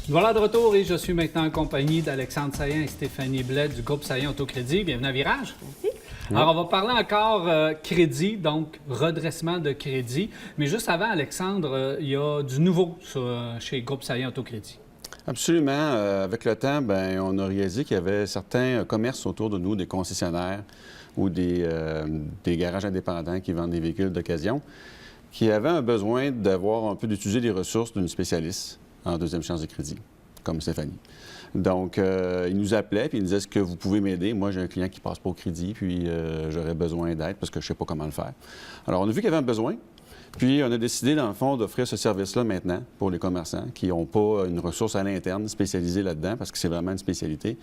Voilà de retour et je suis maintenant en compagnie d'Alexandre Saillant et Stéphanie Blais du groupe Saillant Autocrédit. Bienvenue à Virage. Merci. Alors, on va parler encore crédit, donc redressement de crédit. Mais juste avant, Alexandre, il y a du nouveau chez Groupe Saillant Autocrédit. Absolument. Avec le temps, on a réalisé qu'il y avait certains commerces autour de nous, des concessionnaires ou des garages indépendants qui vendent des véhicules d'occasion, qui avaient un besoin d'avoir un peu d'utiliser les ressources d'une spécialiste en deuxième chance de crédit, comme Stéphanie. Donc, il nous appelait puis il nous disait, est-ce que vous pouvez m'aider? Moi, j'ai un client qui passe pas au crédit, puis j'aurais besoin d'aide parce que je sais pas comment le faire. Alors, on a vu qu'il y avait un besoin. Puis, on a décidé, dans le fond, d'offrir ce service-là maintenant pour les commerçants qui n'ont pas une ressource à l'interne spécialisée là-dedans, parce que c'est vraiment une spécialité.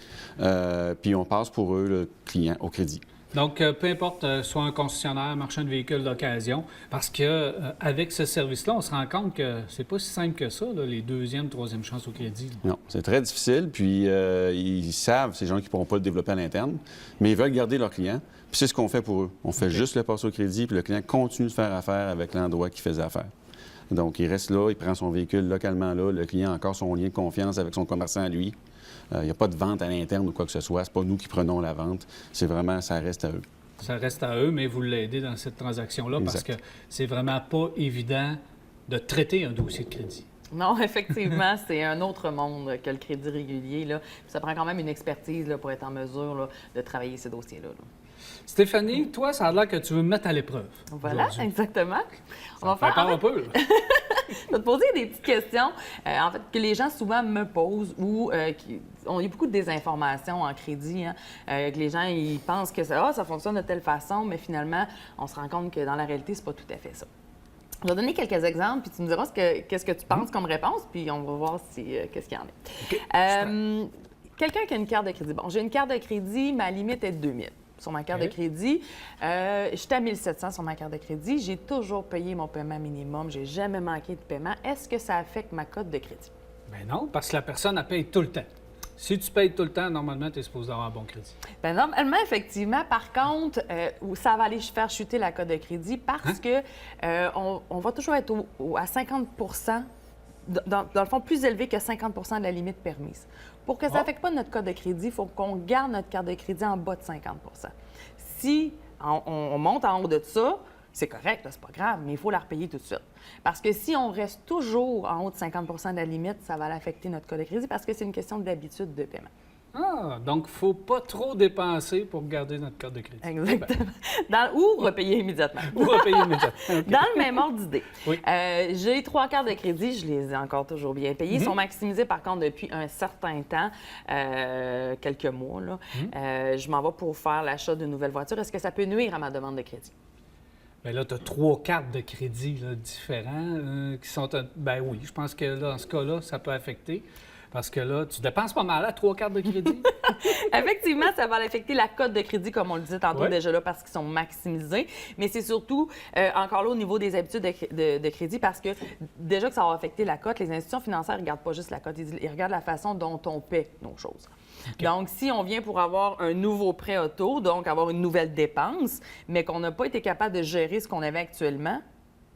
Puis, on passe pour eux, le client, au crédit. Donc, peu importe, soit un concessionnaire, marchand de véhicules d'occasion, parce que avec ce service-là, on se rend compte que c'est pas si simple que ça, là, les deuxième, troisième chances au crédit. Là. Non, c'est très difficile. Puis, ils savent, ces gens qui ne pourront pas le développer à l'interne, mais ils veulent garder leurs clients. Puis, c'est ce qu'on fait pour eux. On fait juste le passer au crédit, puis le client continue de faire affaire avec l'endroit qui faisait affaire. Donc, il reste là, il prend son véhicule localement là. Le client a encore son lien de confiance avec son commerçant à lui. Il n'y a pas de vente à l'interne ou quoi que ce soit. C'est pas nous qui prenons la vente. C'est vraiment, ça reste à eux. Ça reste à eux, mais vous l'aidez dans cette transaction-là parce que c'est vraiment pas évident de traiter un dossier de crédit. Non, effectivement, c'est un autre monde que le crédit régulier. Là. Ça prend quand même une expertise là, pour être en mesure là, de travailler ces dossiers-là. Stéphanie, toi, ça a l'air que tu veux me mettre à l'épreuve. Voilà, exactement. On va faire un peu. Je vais te poser des petites questions, en fait, que les gens souvent me posent ou on a beaucoup de désinformation en crédit, hein, que les gens ils pensent que ça fonctionne de telle façon, mais finalement, on se rend compte que dans la réalité, c'est pas tout à fait ça. Je vais donner quelques exemples, puis tu me diras qu'est-ce que tu penses comme réponse, puis on va voir qu'est-ce qu'il y en a. Okay. Quelqu'un qui a une carte de crédit. Bon, j'ai une carte de crédit, ma limite est de 2 000 sur ma carte de crédit. J'étais à 1 700 sur ma carte de crédit. J'ai toujours payé mon paiement minimum. J'ai jamais manqué de paiement. Est-ce que ça affecte ma cote de crédit? Bien non, parce que la personne, elle paye tout le temps. Si tu payes tout le temps, normalement, tu es supposé avoir un bon crédit. Bien, normalement, effectivement. Par contre, ça va aller faire chuter la cote de crédit parce que on va toujours être à 50 dans le fond, plus élevé que 50 de la limite permise. Pour que ça n'affecte pas notre code de crédit, il faut qu'on garde notre carte de crédit en bas de 50 Si on monte en haut de ça, c'est correct, c'est pas grave, mais il faut la repayer tout de suite. Parce que si on reste toujours en haut de 50 de la limite, ça va affecter notre code de crédit parce que c'est une question d'habitude de paiement. Ah, donc il ne faut pas trop dépenser pour garder notre carte de crédit. Exactement. Ou repayer immédiatement. Ou repayer immédiatement. Okay. Dans le même ordre d'idée, oui. J'ai 3 cartes de crédit, je les ai encore toujours bien payées. Ils sont maximisés par contre depuis un certain temps, quelques mois. Là. Je m'en vais pour faire l'achat d'une nouvelle voiture. Est-ce que ça peut nuire à ma demande de crédit? Bien là, tu as 3 cartes de crédit là, différents qui sont... Bien oui, je pense que là, dans ce cas-là, ça peut affecter. Parce que là, tu dépenses pas mal à 3 cartes de crédit. Effectivement, ça va affecter la cote de crédit, comme on le disait tantôt déjà là, parce qu'ils sont maximisés. Mais c'est surtout, encore là, au niveau des habitudes de crédit, parce que déjà que ça va affecter la cote, les institutions financières ne regardent pas juste la cote, ils regardent la façon dont on paie nos choses. Okay. Donc, si on vient pour avoir un nouveau prêt auto, donc avoir une nouvelle dépense, mais qu'on n'a pas été capable de gérer ce qu'on avait actuellement,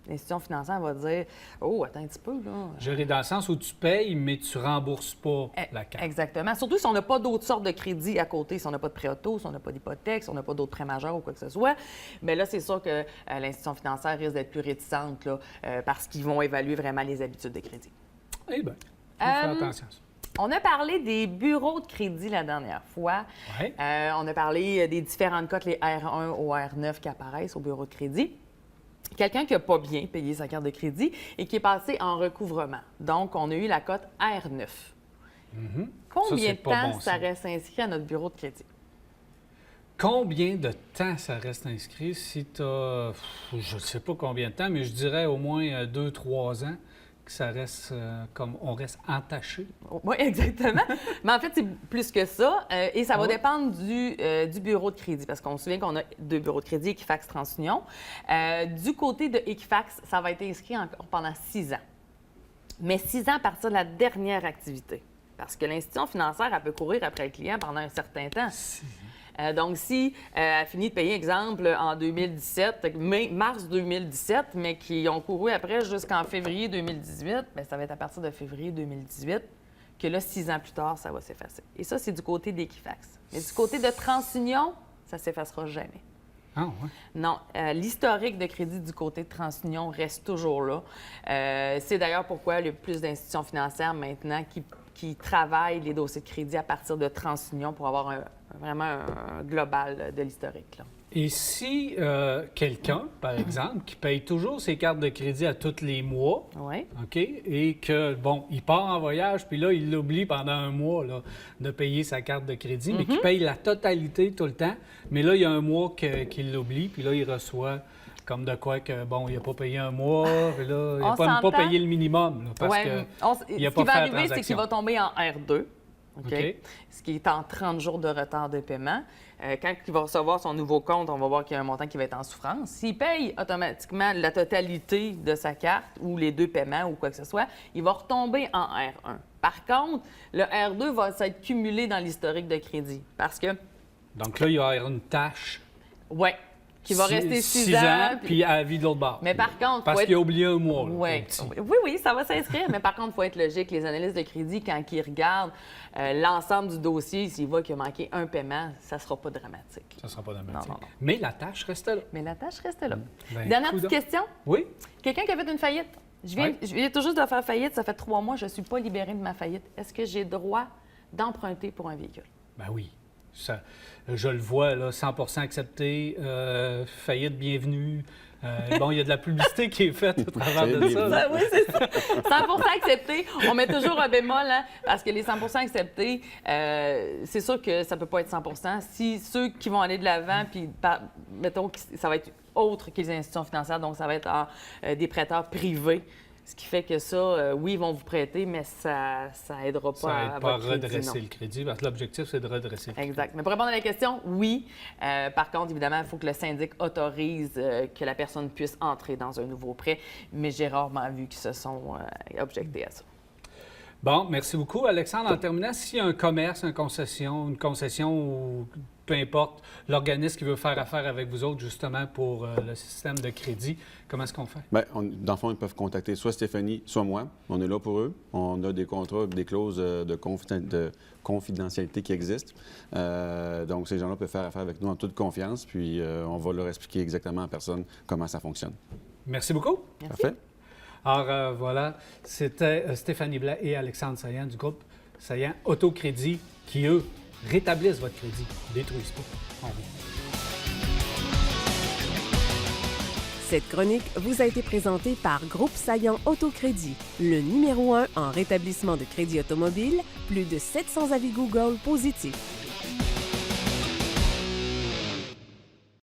l'institution financière va dire « Oh, attends un petit peu, là. » Gérer dans le sens où tu payes, mais tu ne rembourses pas la carte. Exactement. Surtout si on n'a pas d'autres sortes de crédits à côté, si on n'a pas de prêt auto, si on n'a pas d'hypothèque, si on n'a pas d'autres prêts majeurs ou quoi que ce soit. Mais là, c'est sûr que l'institution financière risque d'être plus réticente là, parce qu'ils vont évaluer vraiment les habitudes de crédit. Eh bien, il faut faire attention à ça. On a parlé des bureaux de crédit la dernière fois. Ouais. On a parlé des différentes cotes, les R1 au R9 qui apparaissent au bureau de crédit. Quelqu'un qui n'a pas bien payé sa carte de crédit et qui est passé en recouvrement. Donc, on a eu la cote R9. Combien de temps ça reste inscrit à notre bureau de crédit? Combien de temps ça reste inscrit? Si tu as, je ne sais pas combien de temps, mais je dirais au moins 2-3 ans que ça reste comme on reste entaché. Oui, exactement. Mais en fait, c'est plus que ça. Et ça va dépendre du bureau de crédit, parce qu'on se souvient qu'on a 2 bureaux de crédit, Equifax, TransUnion. Du côté de Equifax, ça va être inscrit encore pendant 6 ans. Mais 6 ans à partir de la dernière activité. Parce que l'institution financière, elle peut courir après le client pendant un certain temps. Donc, si elle finit de payer, exemple, en 2017, mars 2017, mais qui ont couru après jusqu'en février 2018, bien, ça va être à partir de février 2018 que là, 6 ans plus tard, ça va s'effacer. Et ça, c'est du côté d'Equifax. Mais du côté de TransUnion, ça ne s'effacera jamais. Ah, ouais. Non, l'historique de crédit du côté de TransUnion reste toujours là. C'est d'ailleurs pourquoi il y a plus d'institutions financières maintenant qui travaillent les dossiers de crédit à partir de TransUnion pour avoir vraiment un global de l'historique, là. Et si quelqu'un, par exemple, qui paye toujours ses cartes de crédit à tous les mois, Oui. OK, et que, bon, il part en voyage, puis là, il l'oublie pendant un mois là, de payer sa carte de crédit, mais qui paye la totalité tout le temps, mais là, il y a un mois qu'il l'oublie, puis là, il reçoit comme de quoi que, bon, il n'a pas payé un mois, puis là, il n'a pas payé le minimum, là, parce qu'il n'a pas fait la transaction. Ce qui va arriver, c'est qu'il va tomber en R2. OK? OK. Ce qui est en 30 jours de retard de paiement. Quand il va recevoir son nouveau compte, on va voir qu'il y a un montant qui va être en souffrance. S'il paye automatiquement la totalité de sa carte ou les 2 paiements ou quoi que ce soit, il va retomber en R1. Par contre, le R2 va s'être cumulé dans l'historique de crédit parce que... Donc là, il va y avoir une tâche. Oui. Qui va rester 6 ans. Puis à la vie de l'autre bord. Mais par contre... Parce qu'il a oublié un mois. Là, Oui, ça va s'inscrire. Mais par contre, il faut être logique. Les analystes de crédit, quand ils regardent l'ensemble du dossier, s'ils voient qu'il a manqué un paiement, ça ne sera pas dramatique. Ça ne sera pas dramatique. Non. Mais la tâche reste là. Mais la tâche reste là. Ben, Dernière petite question. Oui. Quelqu'un qui a fait une faillite. Je viens tout juste de faire faillite. Ça fait 3 mois. Je ne suis pas libérée de ma faillite. Est-ce que j'ai droit d'emprunter pour un véhicule? Ben oui. Ça, je le vois, là, 100% accepté, faillite bienvenue. Bon, il y a de la publicité qui est faite au travers de ça. Là. Oui, c'est ça. 100% accepté. On met toujours un bémol, hein, parce que les 100% acceptés, c'est sûr que ça ne peut pas être 100%. Si ceux qui vont aller de l'avant, puis mettons que ça va être autre que les institutions financières, donc ça va être des prêteurs privés. Ce qui fait que ça, oui, ils vont vous prêter, mais ça aidera pas à votre crédit, redresser le crédit, parce que l'objectif, c'est de redresser le crédit. Exact. Mais pour répondre à la question, oui. Par contre, évidemment, il faut que le syndic autorise que la personne puisse entrer dans un nouveau prêt, mais j'ai rarement vu qu'ils se sont objectés à ça. Bon, merci beaucoup, Alexandre. En terminant, s'il y a un commerce, une concession ou peu importe, l'organisme qui veut faire affaire avec vous autres, justement, pour le système de crédit, comment est-ce qu'on fait? Bien, dans le fond, ils peuvent contacter soit Stéphanie, soit moi. On est là pour eux. On a des contrats, des clauses de confidentialité qui existent. Donc, ces gens-là peuvent faire affaire avec nous en toute confiance, puis on va leur expliquer exactement en personne comment ça fonctionne. Merci beaucoup. Merci. Parfait. Alors, voilà, c'était Stéphanie Blais et Alexandre Saillant du groupe Saillant Autocrédit qui, eux, rétablissent votre crédit. Détruisent pas. On revient. Cette chronique vous a été présentée par Groupe Saillant Autocrédit, le numéro 1 en rétablissement de crédit automobile, plus de 700 avis Google positifs.